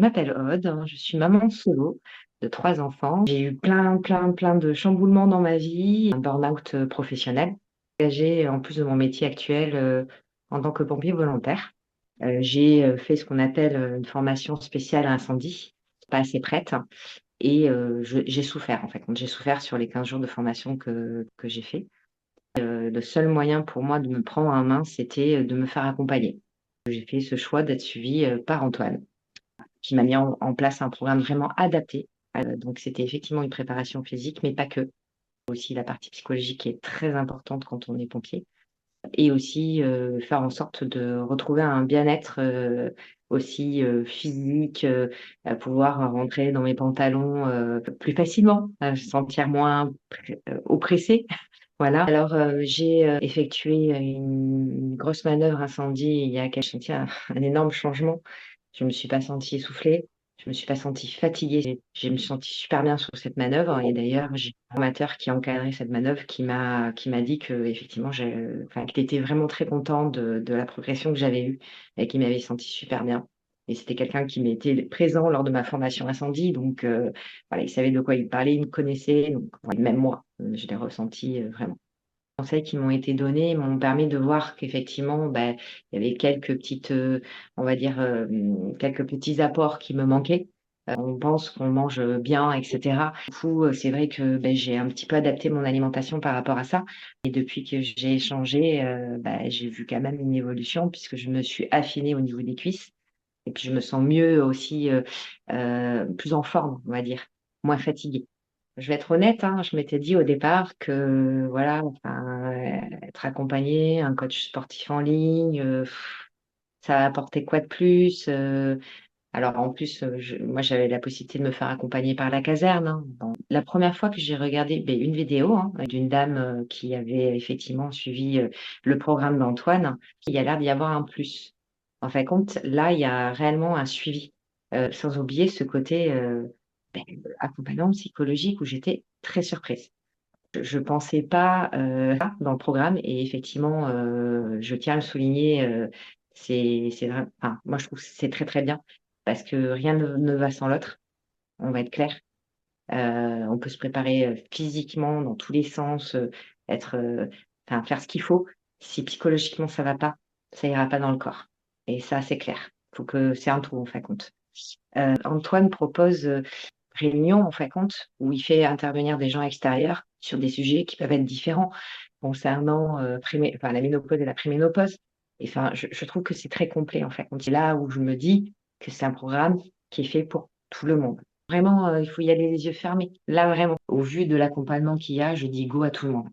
Je m'appelle Aude, hein, je suis maman solo de 3 enfants. J'ai eu plein de chamboulements dans ma vie, un burn-out professionnel. Engagée en plus de mon métier actuel en tant que pompier volontaire. J'ai fait ce qu'on appelle une formation spéciale à incendie, pas assez prête, et j'ai souffert en fait. J'ai souffert sur les 15 jours de formation que j'ai fait. Le seul moyen pour moi de me prendre en main, c'était de me faire accompagner. J'ai fait ce choix d'être suivie par Antoine qui m'a mis en place un programme vraiment adapté. Donc, c'était effectivement une préparation physique, mais pas que. Aussi la partie psychologique qui est très importante quand on est pompier. Et aussi faire en sorte de retrouver un bien-être aussi physique, à pouvoir rentrer dans mes pantalons plus facilement, se sentir moins oppressée. Voilà. Alors, j'ai effectué une grosse manœuvre incendie il y a quelques senti un énorme changement. Je me suis pas sentie essoufflée, je me suis pas sentie fatiguée. Je me suis sentie super bien sur cette manœuvre et d'ailleurs, j'ai un formateur qui a encadré cette manœuvre qui m'a dit qu'effectivement, enfin, qu'il était vraiment très content de la progression que j'avais eue et qu'il m'avait senti super bien. Et c'était quelqu'un qui m'était présent lors de ma formation incendie, donc voilà, il savait de quoi il parlait, il me connaissait, donc ouais, même moi, je l'ai ressenti vraiment. Les conseils qui m'ont été donnés m'ont permis de voir qu'effectivement, il y avait quelques petites, on va dire, quelques petits apports qui me manquaient. On pense qu'on mange bien, etc. Du coup, c'est vrai que j'ai un petit peu adapté mon alimentation par rapport à ça. Et depuis que j'ai changé, j'ai vu quand même une évolution puisque je me suis affinée au niveau des cuisses. Et puis je me sens mieux aussi, plus en forme, on va dire, moins fatiguée. Je vais être honnête, hein, je m'étais dit au départ que voilà, enfin, être accompagné, un coach sportif en ligne, ça va apporter quoi de plus? Alors en plus, moi j'avais la possibilité de me faire accompagner par la caserne, hein. Bon, la première fois que j'ai regardé une vidéo hein, d'une dame qui avait effectivement suivi le programme d'Antoine, il y a l'air d'y avoir un plus. En fin de compte, là, il y a réellement un suivi, sans oublier ce côté ben, accompagnement psychologique où j'étais très surprise. Je ne pensais pas ça dans le programme et effectivement, je tiens à le souligner, enfin, moi je trouve que c'est très très bien parce que rien ne va sans l'autre, on va être clair. On peut se préparer physiquement dans tous les sens, être, enfin, faire ce qu'il faut. Si psychologiquement ça va pas, ça ira pas dans le corps. Et ça, c'est clair. Faut que c'est un tout en fin de compte. Antoine propose réunion en fin de compte où il fait intervenir des gens extérieurs sur des sujets qui peuvent être différents concernant enfin, la ménopause et la préménopause. Et enfin, je trouve que c'est très complet en fait. C'est là où je me dis que c'est un programme qui est fait pour tout le monde. Vraiment, il faut y aller les yeux fermés. Là, vraiment, au vu de l'accompagnement qu'il y a, je dis go à tout le monde.